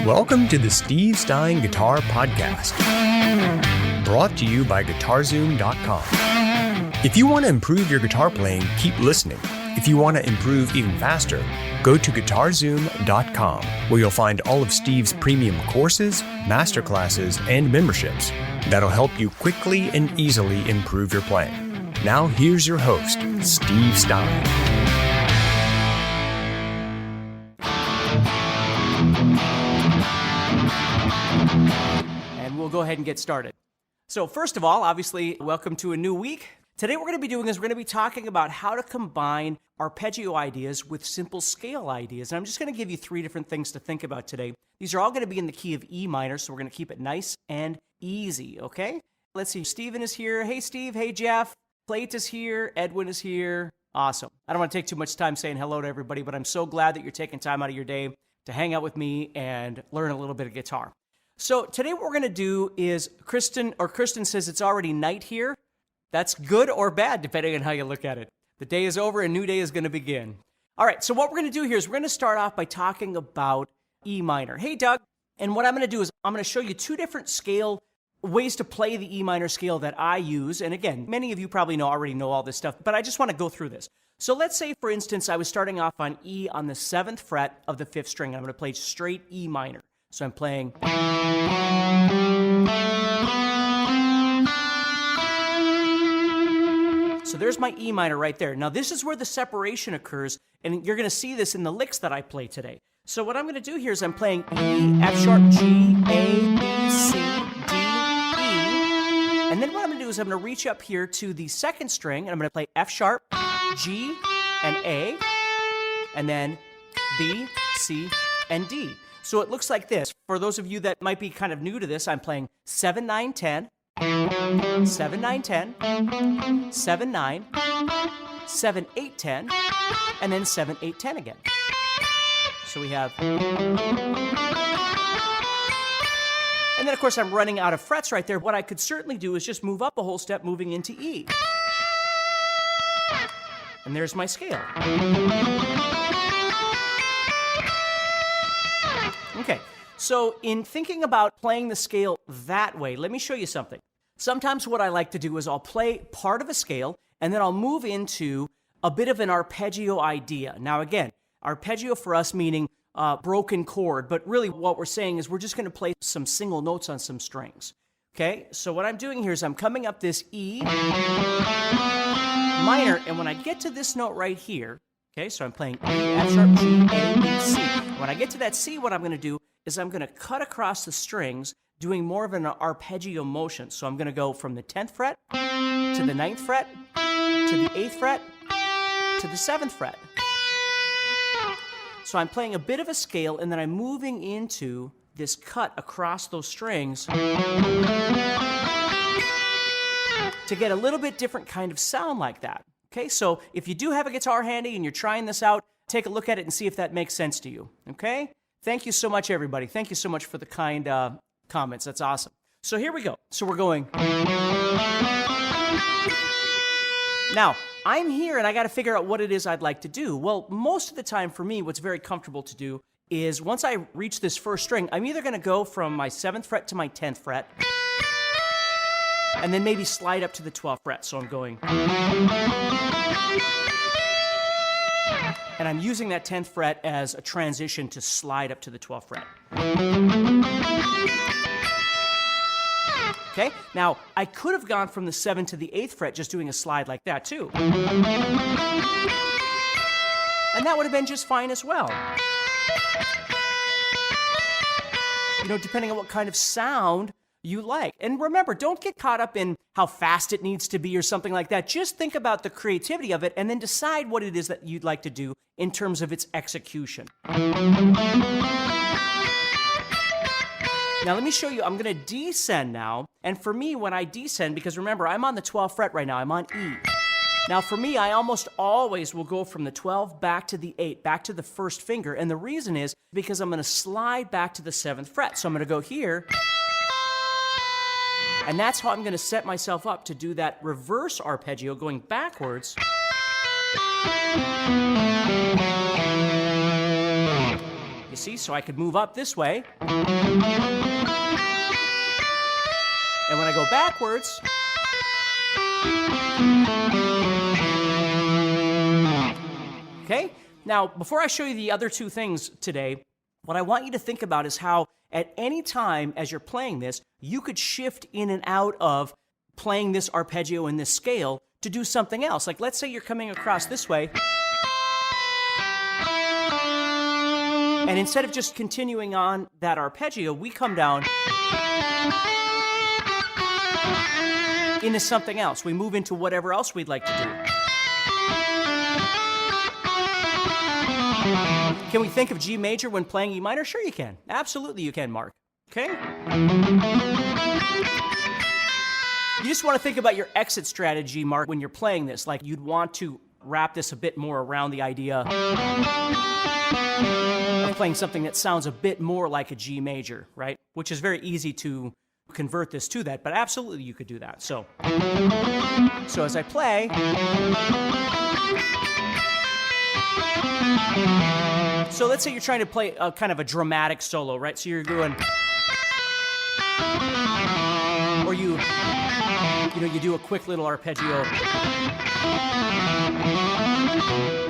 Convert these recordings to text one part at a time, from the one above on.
Welcome to the Steve Stine Guitar Podcast, brought to you by guitar-Zoom.com. If you want to improve your guitar playing, keep listening. If you want to improve even faster, go to guitar-Zoom.com, where you'll find all of Steve's premium courses, masterclasses, and memberships that'll help you quickly and easily improve your playing. Now here's your host, Steve Stine. And we'll go ahead and get started. So first of all, obviously, welcome to a new week. Today what we're going to be talking about how to combine arpeggio ideas with simple scale ideas. And I'm just going to give you three different things to think about today. These are all going to be in the key of E minor, so we're going to keep it nice and easy, okay? Let's see, Steven is here. Hey, Steve. Hey, Jeff. Plate is here. Edwin is here. Awesome. I don't want to take too much time saying hello to everybody, but I'm so glad that you're taking time out of your day to hang out with me and learn a little bit of guitar. So today what we're going to do is Kristen says it's already night here. That's good or bad, depending on how you look at it. The day is over, a new day is going to begin. All right, so what we're going to do here is we're going to start off by talking about E minor. Hey, Doug. And what I'm going to do is I'm going to show you two different scale ways to play the E minor scale that I use. And again, many of you probably already know all this stuff, but I just want to go through this. So let's say, for instance, I was starting off on E on the 7th fret of the 5th string. I'm going to play straight E minor. So I'm playing... So there's my E minor right there. Now this is where the separation occurs, and you're going to see this in the licks that I play today. So what I'm going to do here is I'm playing E, F sharp, G, A, B, C, D, E. And then what I'm going to do is I'm going to reach up here to the 2nd string, and I'm going to play F sharp, G, and A, and then B, C, and D. So it looks like this. For those of you that might be kind of new to this, I'm playing 7, 9, 10, 7, 9, 10, 7, 9, 7, 8, 10, and then 7, 8, 10 again. So we have... And then, of course, I'm running out of frets right there. What I could certainly do is just move up a whole step, moving into E. And there's my scale. Okay, so in thinking about playing the scale that way, let me show you something. Sometimes what I like to do is I'll play part of a scale, and then I'll move into a bit of an arpeggio idea. Now again, arpeggio for us meaning broken chord, but really what we're saying is we're just going to play some single notes on some strings. Okay, so what I'm doing here is I'm coming up this E minor, and when I get to this note right here, okay, so I'm playing E, F sharp, G, A, B, C. When I get to that C, what I'm going to do is I'm going to cut across the strings, doing more of an arpeggio motion. So I'm going to go from the 10th fret to the 9th fret to the 8th fret to the 7th fret. So I'm playing a bit of a scale, and then I'm moving into this cut across those strings to get a little bit different kind of sound like that. Okay, so if you do have a guitar handy and you're trying this out, take a look at it and see if that makes sense to you. Okay? Thank you so much, everybody. Thank you so much for the kind comments. That's awesome. So here we go. So we're going. Now, I'm here and I got to figure out what it is I'd like to do. Well, most of the time for me, what's very comfortable to do is once I reach this first string, I'm either going to go from my 7th fret to my 10th fret, and then maybe slide up to the 12th fret. So I'm going. And I'm using that 10th fret as a transition to slide up to the 12th fret. Okay, now I could have gone from the 7th to the 8th fret just doing a slide like that too. And that would have been just fine as well. You know, depending on what kind of sound you like. And remember, don't get caught up in how fast it needs to be or something like that. Just think about the creativity of it and then decide what it is that you'd like to do in terms of its execution. Now let me show you, I'm going to descend now. And for me, when I descend, because remember, I'm on the 12th fret right now, I'm on E. Now for me, I almost always will go from the 12 back to the 8, back to the first finger. And the reason is because I'm going to slide back to the 7th fret. So I'm going to go here. And that's how I'm going to set myself up to do that reverse arpeggio going backwards. You You see? So I could move up this way. And when I go backwards, okay? Now, before I show you the other two things today, what I want you to think about is how at any time as you're playing this, you could shift in and out of playing this arpeggio in this scale to do something else. Like, let's say you're coming across this way, and instead of just continuing on that arpeggio, we come down into something else. We move into whatever else we'd like to do. Can we think of G major when playing E minor? Sure you can. Absolutely you can, Mark. Okay? You just want to think about your exit strategy, Mark, when you're playing this. Like, you'd want to wrap this a bit more around the idea of playing something that sounds a bit more like a G major, right? Which is very easy to convert this to that, but absolutely you could do that. So as I play, so let's say you're trying to play a kind of a dramatic solo, right? So you're doing, or you do a quick little arpeggio,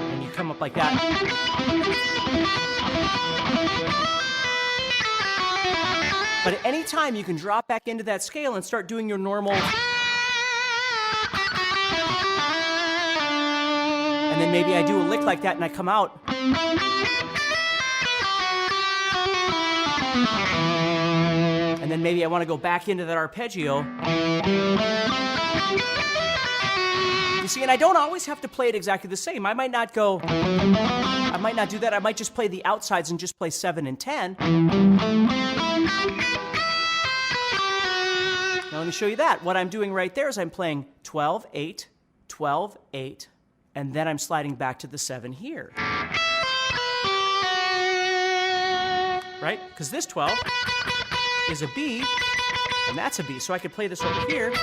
and you come up like that. But at any time, you can drop back into that scale and start doing your normal. And then maybe I do a lick like that and I come out. And then maybe I want to go back into that arpeggio. You see, and I don't always have to play it exactly the same. I might not do that. I might just play the outsides and just play 7 and 10. Now let me show you that. What I'm doing right there is I'm playing 12, 8, 12, 8, and then I'm sliding back to the 7 here. Right? Because this 12 is a B, and that's a B. So I could play this over here.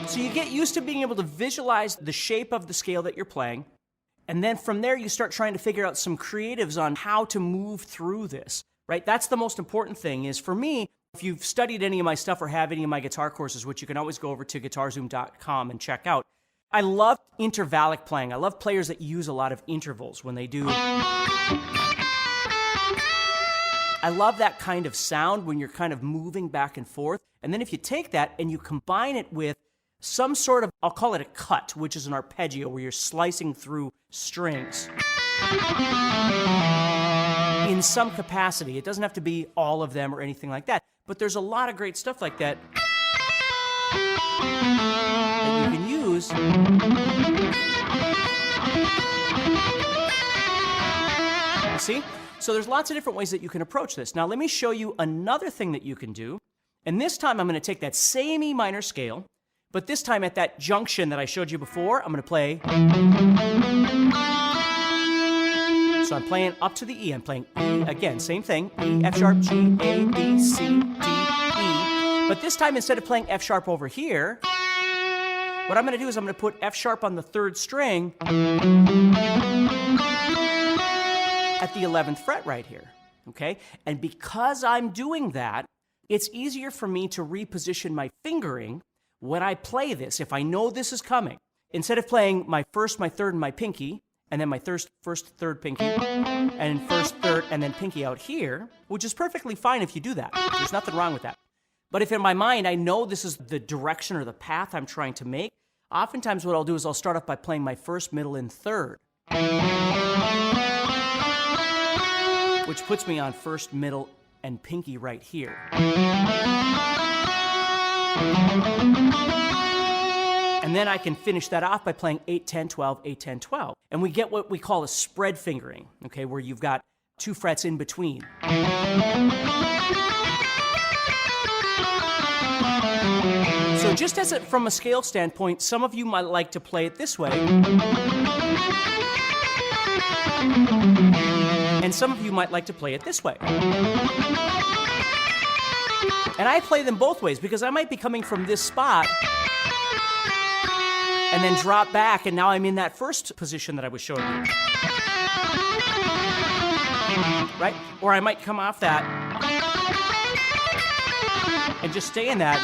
So you get used to being able to visualize the shape of the scale that you're playing. And then from there, you start trying to figure out some creatives on how to move through this, right? That's the most important thing is, for me, if you've studied any of my stuff or have any of my guitar courses, which you can always go over to guitar-zoom.com and check out, I love intervallic playing. I love players that use a lot of intervals when they do. I love that kind of sound when you're kind of moving back and forth. And then if you take that and you combine it with some sort of, I'll call it a cut, which is an arpeggio where you're slicing through strings in some capacity. It doesn't have to be all of them or anything like that, but there's a lot of great stuff like that that you can use. You see? So there's lots of different ways that you can approach this. Now let me show you another thing that you can do. And this time I'm going to take that same E minor scale, but this time at that junction that I showed you before, I'm going to play. So I'm playing up to the E. I'm playing E again, same thing. E, F sharp, G, A, B, C, D, E. But this time, instead of playing F sharp over here, what I'm going to do is I'm going to put F sharp on the 3rd string at the 11th fret right here. Okay? And because I'm doing that, it's easier for me to reposition my fingering when I play this, if I know this is coming. Instead of playing my 1st, my 3rd, and my pinky, and then my 1st, 3rd, pinky, and 1st, 3rd, and then pinky out here, which is perfectly fine if you do that. There's nothing wrong with that. But if in my mind I know this is the direction or the path I'm trying to make, oftentimes what I'll do is I'll start off by playing my 1st, middle, and 3rd, which puts me on 1st, middle, and pinky right here. And then I can finish that off by playing 8, 10, 12, 8, 10, 12. And we get what we call a spread fingering, okay, where you've got 2 frets in between. So just as from a scale standpoint, some of you might like to play it this way. And some of you might like to play it this way. And I play them both ways because I might be coming from this spot and then drop back, and now I'm in that first position that I was showing you. Right? Or I might come off that and just stay in that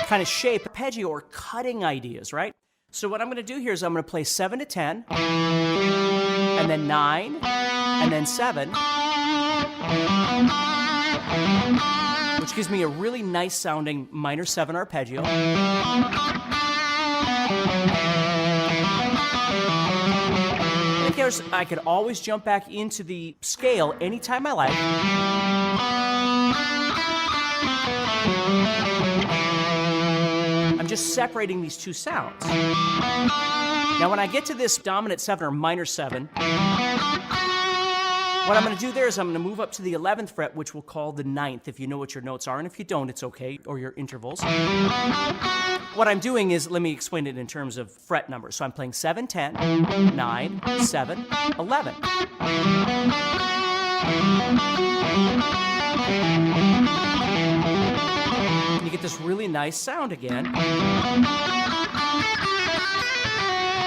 kind of shape, arpeggio or cutting ideas, right? So what I'm going to do here is I'm going to play 7 to 10, and then 9, and then 7, which gives me a really nice sounding minor 7 arpeggio. I could always jump back into the scale anytime I like. I'm just separating these two sounds. Now when I get to this dominant 7 or minor 7, what I'm going to do there is I'm going to move up to the 11th fret, which we'll call the 9th, if you know what your notes are, and if you don't, it's okay, or your intervals. What I'm doing is, let me explain it in terms of fret numbers. So I'm playing 7, 10, 9, 7, 11. And you get this really nice sound again.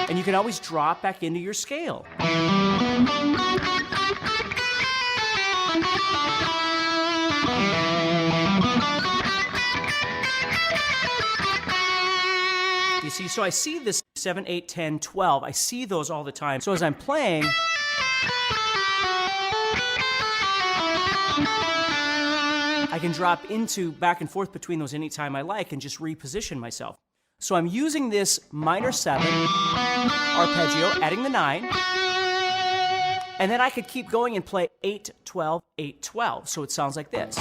And you can always drop back into your scale. You see, so I see this 7, 8, 10, 12. I see those all the time. So as I'm playing, I can drop into back and forth between those anytime I like and just reposition myself. So I'm using this minor 7 arpeggio, adding the 9, and then I could keep going and play 8, 12, 8, 12. So it sounds like this.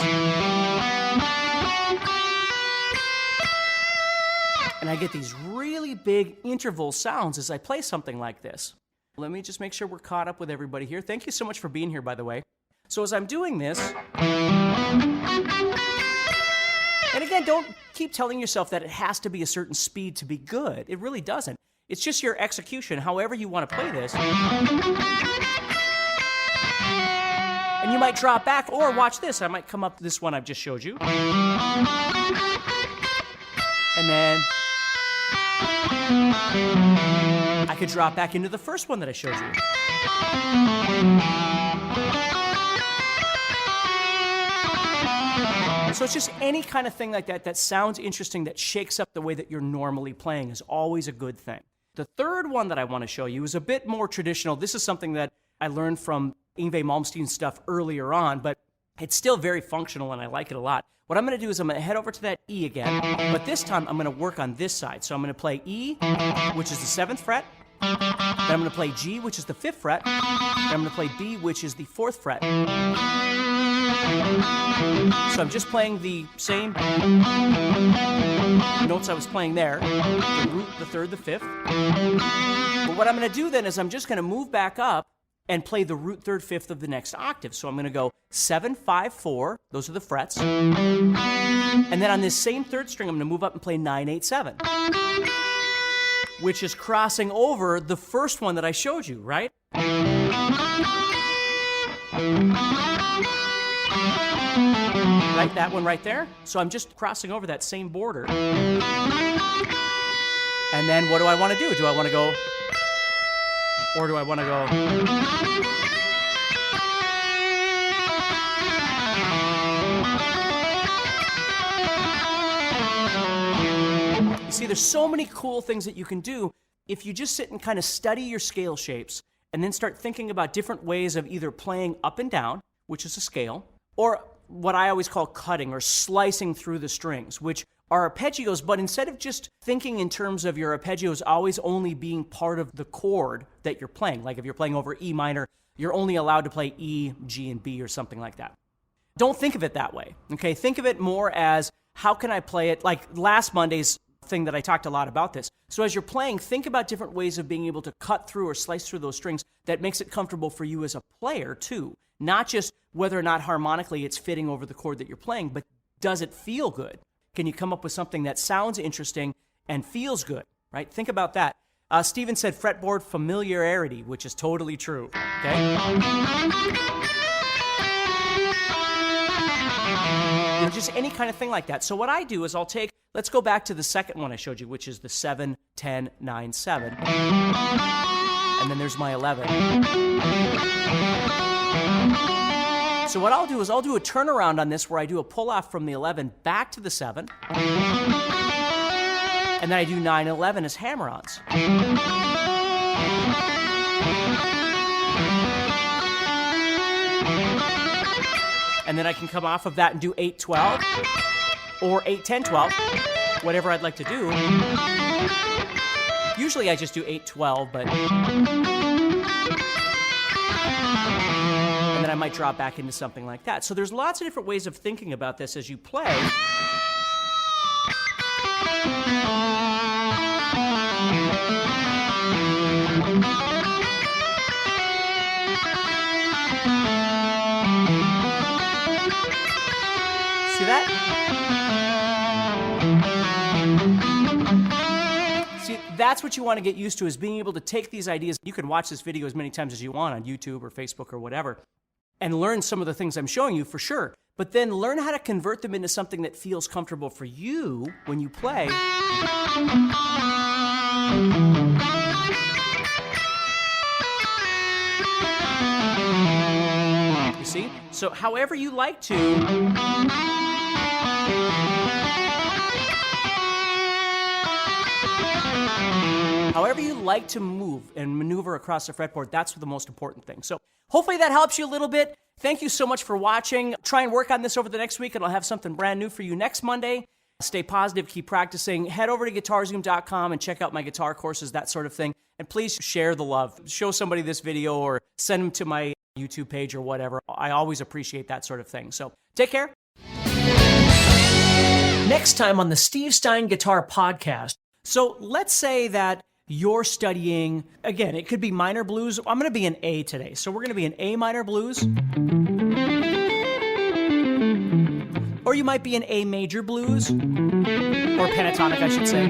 And I get these really big interval sounds as I play something like this. Let me just make sure we're caught up with everybody here. Thank you so much for being here, by the way. So as I'm doing this, and again, don't keep telling yourself that it has to be a certain speed to be good. It really doesn't. It's just your execution, however you want to play this. And you might drop back, or watch this. I might come up to this one I've just showed you. And then I could drop back into the first one that I showed you. So it's just any kind of thing like that that sounds interesting, that shakes up the way that you're normally playing is always a good thing. The third one that I want to show you is a bit more traditional. This is something that I learned from Yngwie Malmsteen's stuff earlier on, but it's still very functional and I like it a lot. What I'm going to do is I'm going to head over to that E again, but this time I'm going to work on this side. So I'm going to play E, which is the 7th fret. Then I'm going to play G, which is the 5th fret. Then I'm going to play B, which is the 4th fret. So I'm just playing the same notes I was playing there, the root, the 3rd, the 5th. But what I'm going to do then is I'm just going to move back up and play the root, 3rd, 5th of the next octave. So I'm going to go 7, 5, 4. Those are the frets. And then on this same 3rd string, I'm going to move up and play 9, 8, 7. Which is crossing over the first one that I showed you, right? Right, that one right there. So I'm just crossing over that same border. And then what do I want to do? Do I want to go, or do I want to go? You see, there's so many cool things that you can do if you just sit and kind of study your scale shapes and then start thinking about different ways of either playing up and down, which is a scale, or what I always call cutting or slicing through the strings, which are arpeggios, but instead of just thinking in terms of your arpeggios always only being part of the chord that you're playing, like if you're playing over E minor, you're only allowed to play E, G, and B or something like that. Don't think of it that way, okay? Think of it more as, how can I play it? Like last Monday's thing that I talked a lot about this. So as you're playing, think about different ways of being able to cut through or slice through those strings that makes it comfortable for you as a player too. Not just whether or not harmonically it's fitting over the chord that you're playing, but does it feel good? Can you come up with something that sounds interesting and feels good, right? Think about that. Steven said fretboard familiarity, which is totally true, okay? You know, just any kind of thing like that. So what I do is I'll take, let's go back to the second one I showed you, which is the 7, 10, 9, 7. And then there's my 11. So what I'll do is I'll do a turnaround on this where I do a pull-off from the 11 back to the 7. And then I do 9 and 11 as hammer-ons. And then I can come off of that and do 8, 12, or 8, 10, 12, whatever I'd like to do. Usually I just do 8, 12, but... And then I might drop back into something like that. So there's lots of different ways of thinking about this as you play. See that? See, that's what you want to get used to, is being able to take these ideas. You can watch this video as many times as you want on YouTube or Facebook or whatever, and learn some of the things I'm showing you for sure. But then learn how to convert them into something that feels comfortable for you when you play. You see? So however you like to... However you like to move and maneuver across the fretboard, that's the most important thing. So hopefully that helps you a little bit. Thank you so much for watching. Try and work on this over the next week, and I'll have something brand new for you next Monday. Stay positive, keep practicing. Head over to guitarzoom.com and check out my guitar courses, that sort of thing. And please share the love. Show somebody this video or send them to my YouTube page or whatever. I always appreciate that sort of thing. So take care. Next time on the Steve Stine Guitar Podcast. So let's say that you're studying, again, it could be minor blues. I'm going to be in A today. So we're going to be in A minor blues. Or you might be in A major blues, or pentatonic, I should say.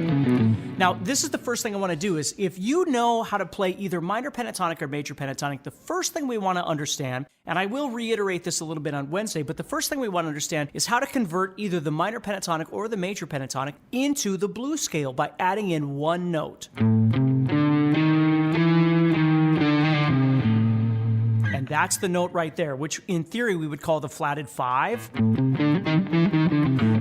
Now, this is the first thing I want to do is, if you know how to play either minor pentatonic or major pentatonic, the first thing we want to understand, and I will reiterate this a little bit on Wednesday, but the first thing we want to understand is how to convert either the minor pentatonic or the major pentatonic into the blues scale by adding in one note. And that's the note right there, which in theory we would call the flatted 5.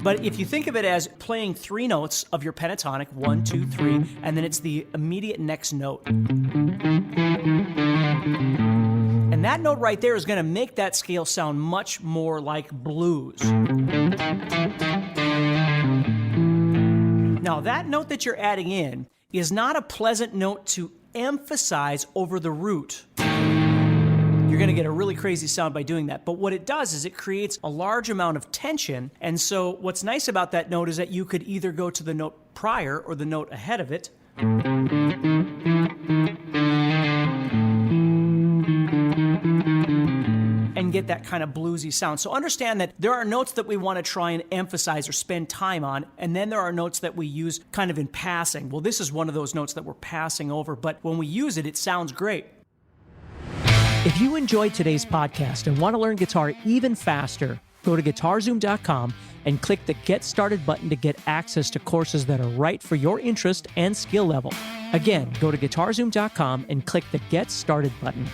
But if you think of it as playing 3 notes of your pentatonic, 1, 2, 3, and then it's the immediate next note. And that note right there is going to make that scale sound much more like blues. Now, that note that you're adding in is not a pleasant note to emphasize over the root. You're going to get a really crazy sound by doing that. But what it does is it creates a large amount of tension. And so what's nice about that note is that you could either go to the note prior or the note ahead of it. And get that kind of bluesy sound. So understand that there are notes that we want to try and emphasize or spend time on, and then there are notes that we use kind of in passing. Well, this is one of those notes that we're passing over, but when we use it, it sounds great. If you enjoyed today's podcast and want to learn guitar even faster, go to guitarzoom.com and click the Get Started button to get access to courses that are right for your interest and skill level. Again, go to guitarzoom.com and click the Get Started button.